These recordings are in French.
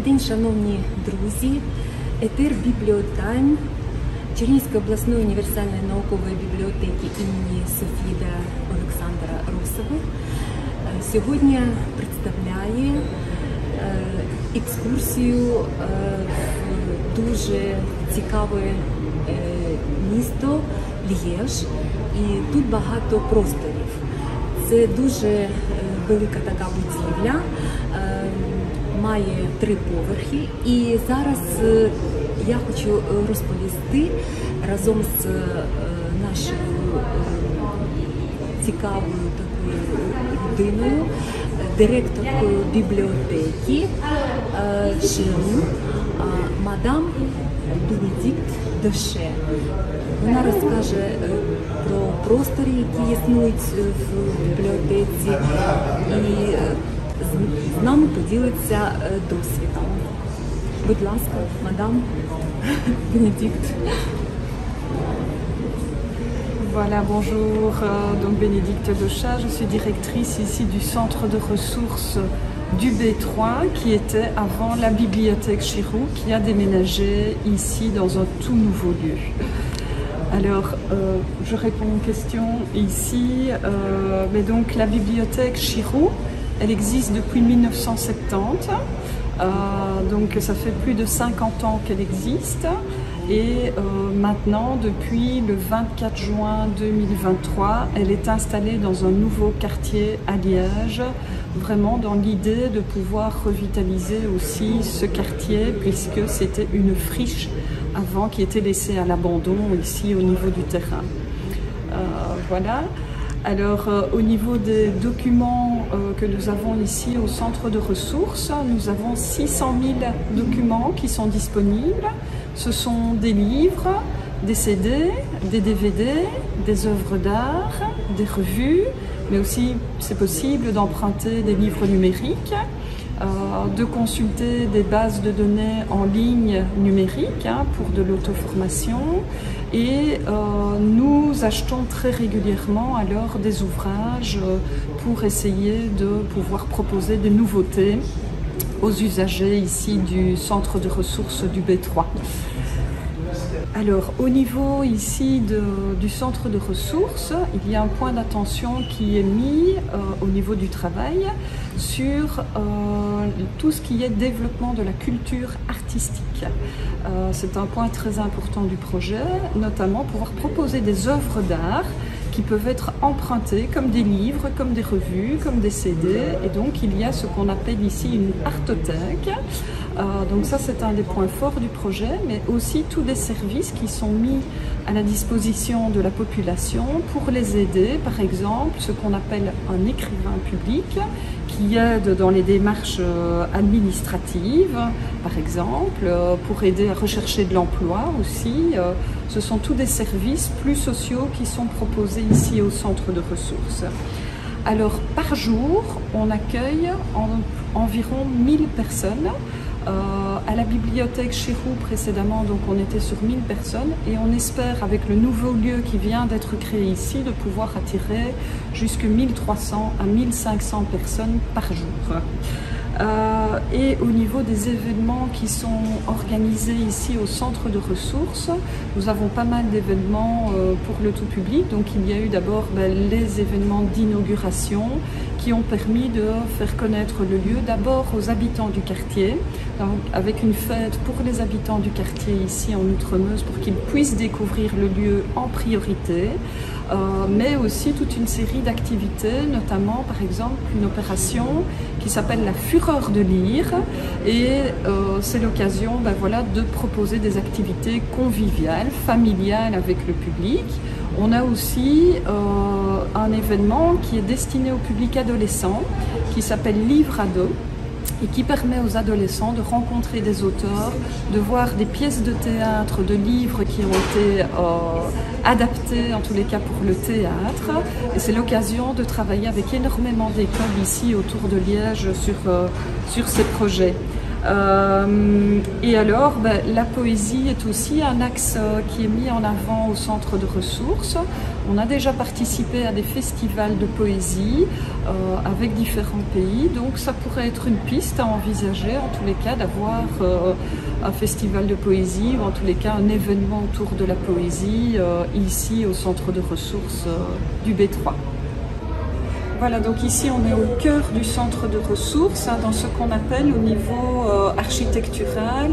день, шановні друзі. Етер Бібліотайм Чернігівської обласної універсальної наукової бібліотеки імені Софіда Олександра Русова сьогодні представляє екскурсію в дуже цікаве місто Льєж. І тут багато просторів. Це дуже велика така будівля, має 3 поверхи. І зараз я хочу розповісти разом з нашою цікавою такою людиною, директоркою бібліотеки Ширу, мадам Бенедикт Доше. Вона розкаже про простори, які існують в бібліотеці, і з нами поділиться досвідом. Будь ласка, мадам Бенедикт. Voilà, bonjour, donc Bénédicte Dochat, je suis directrice ici du centre de ressources du B3 qui était avant la bibliothèque Chirou, qui a déménagé ici dans un tout nouveau lieu. Alors, je réponds aux questions ici, mais donc la bibliothèque Chirou, elle existe depuis 1970, donc ça fait plus de 50 ans qu'elle existe. Et maintenant, depuis le 24 juin 2023, elle est installée dans un nouveau quartier à Liège, vraiment dans l'idée de pouvoir revitaliser aussi ce quartier, puisque c'était une friche avant qui était laissée à l'abandon ici au niveau du terrain. Voilà. Alors, au niveau des documents que nous avons ici au centre de ressources, nous avons 600 000 documents qui sont disponibles. Ce sont des livres, des CD, des DVD, des œuvres d'art, des revues, mais aussi c'est possible d'emprunter des livres numériques, de consulter des bases de données en ligne numérique pour de l'auto-formation. Et nous achetons très régulièrement alors des ouvrages pour essayer de pouvoir proposer des nouveautés aux usagers ici du centre de ressources du B3. Alors, au niveau ici du centre de ressources, il y a un point d'attention qui est mis au niveau du travail sur tout ce qui est développement de la culture artistique. C'est un point très important du projet, notamment pouvoir proposer des œuvres d'art qui peuvent être empruntées comme des livres, comme des revues, comme des CD. Et donc, il y a ce qu'on appelle ici une artothèque. Donc ça, c'est un des points forts du projet, mais aussi tous des services qui sont mis à la disposition de la population pour les aider. Par exemple, ce qu'on appelle un écrivain public qui aide dans les démarches administratives, par exemple, pour aider à rechercher de l'emploi aussi. Ce sont tous des services plus sociaux qui sont proposés ici au centre de ressources. Alors, par jour, on accueille environ 1000 personnes. À la bibliothèque Chirou précédemment, donc on était sur 1000 personnes et on espère avec le nouveau lieu qui vient d'être créé ici de pouvoir attirer jusqu'à 1300 à 1500 personnes par jour. Et au niveau des événements qui sont organisés ici au centre de ressources, nous avons pas mal d'événements pour le tout public. Donc il y a eu d'abord les événements d'inauguration qui ont permis de faire connaître le lieu d'abord aux habitants du quartier, donc avec une fête pour les habitants du quartier ici en Outremeuse pour qu'ils puissent découvrir le lieu en priorité. Mais aussi toute une série d'activités, notamment par exemple une opération qui s'appelle la Fureur de lire, et c'est l'occasion voilà, de proposer des activités conviviales, familiales avec le public. On a aussi un événement qui est destiné au public adolescent qui s'appelle Livre Ado, et qui permet aux adolescents de rencontrer des auteurs, de voir des pièces de théâtre, de livres qui ont été adaptés, en tous les cas pour le théâtre. Et c'est l'occasion de travailler avec énormément d'écoles ici autour de Liège sur ces projets. Et alors, la poésie est aussi un axe qui est mis en avant au centre de ressources. On a déjà participé à des festivals de poésie avec différents pays, donc ça pourrait être une piste à envisager, en tous les cas, d'avoir un festival de poésie, ou en tous les cas un événement autour de la poésie ici au centre de ressources du B3. Voilà, donc ici on est au cœur du centre de ressources, dans ce qu'on appelle au niveau architectural,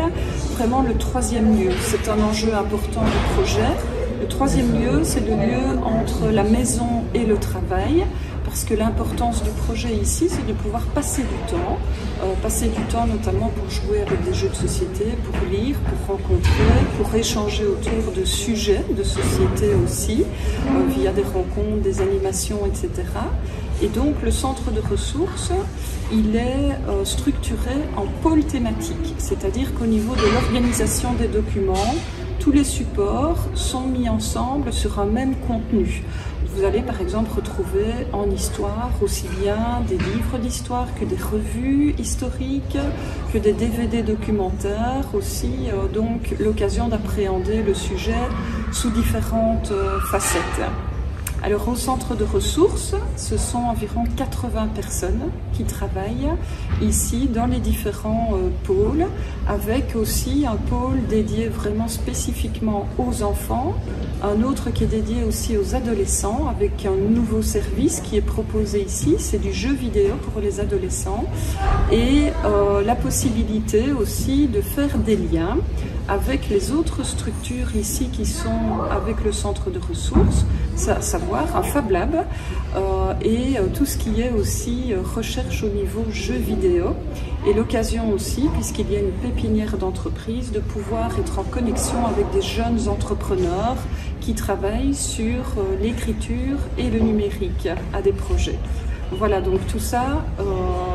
vraiment le troisième lieu. C'est un enjeu important du projet. Le troisième lieu, c'est le lieu entre la maison et le travail, parce que l'importance du projet ici, c'est de pouvoir passer du temps notamment pour jouer avec des jeux de société, pour lire, pour rencontrer, pour échanger autour de sujets de société aussi, via des rencontres, des animations, etc. Et donc le centre de ressources, il est structuré en pôles thématiques, c'est-à-dire qu'au niveau de l'organisation des documents, tous les supports sont mis ensemble sur un même contenu. Vous allez par exemple retrouver en histoire aussi bien des livres d'histoire que des revues historiques, que des DVD documentaires, aussi donc l'occasion d'appréhender le sujet sous différentes facettes. Alors au centre de ressources, ce sont environ 80 personnes qui travaillent ici dans les différents pôles, avec aussi un pôle dédié vraiment spécifiquement aux enfants, un autre qui est dédié aussi aux adolescents, avec un nouveau service qui est proposé ici, c'est du jeu vidéo pour les adolescents, et la possibilité aussi de faire des liens avec les autres structures ici qui sont avec le centre de ressources, à savoir un Fab Lab et tout ce qui est aussi recherche au niveau jeux vidéo, et l'occasion aussi, puisqu'il y a une pépinière d'entreprise, de pouvoir être en connexion avec des jeunes entrepreneurs qui travaillent sur l'écriture et le numérique à des projets. Voilà, donc tout ça,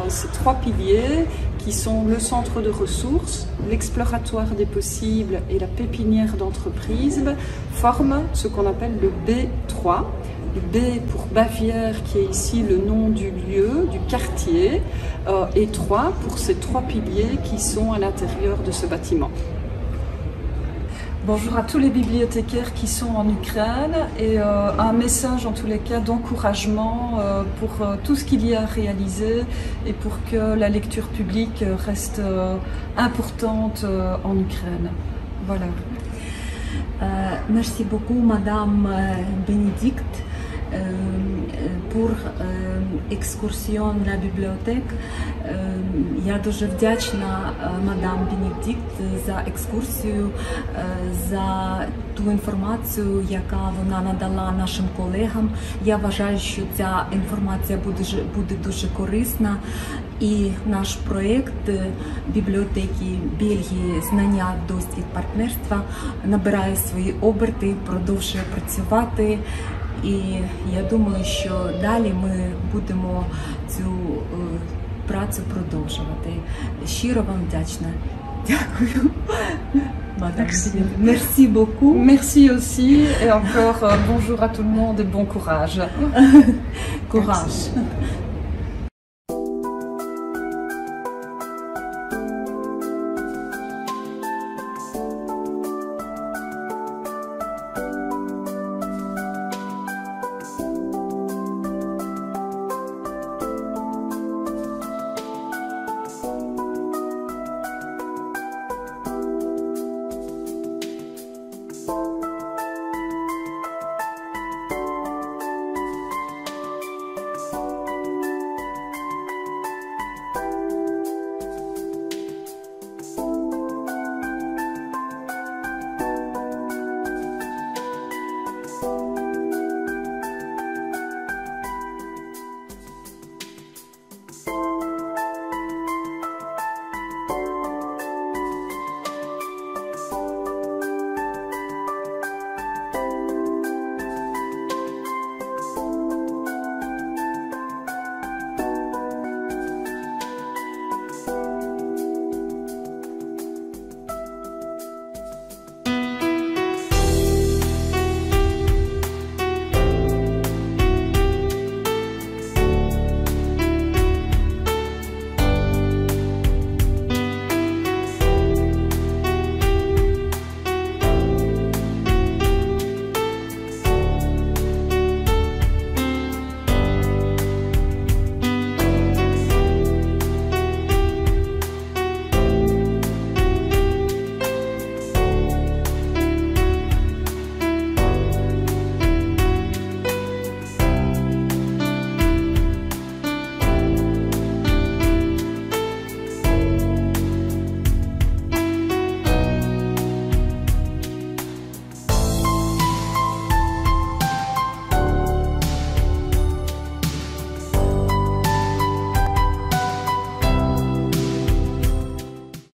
ces trois piliers qui sont le centre de ressources, l'exploratoire des possibles et la pépinière d'entreprise forment ce qu'on appelle le B3. Le B pour Bavière, qui est ici le nom du lieu, du quartier, et 3 pour ces trois piliers qui sont à l'intérieur de ce bâtiment. Bonjour à tous les bibliothécaires qui sont en Ukraine, et un message en tous les cas d'encouragement pour tout ce qu'il y a à réaliser et pour que la lecture publique reste importante en Ukraine. Voilà. Merci beaucoup, Madame Bénédicte, pour екскурсіон на бібліотек. Я дуже вдячна мадам Бенедикт за екскурсію, за ту інформацію, яка вона надала нашим колегам. Я вважаю, що ця інформація буде дуже корисна. І наш проєкт бібліотеки Бельгії «Знання, досвід, партнерства» набирає свої оберти, продовжує працювати. І я думаю, що далі ми будемо цю працю продовжувати. Щиро вам вдячна. Дякую. Merci beaucoup. Merci aussi, et encore bonjour à tout le monde et bon courage. Courage.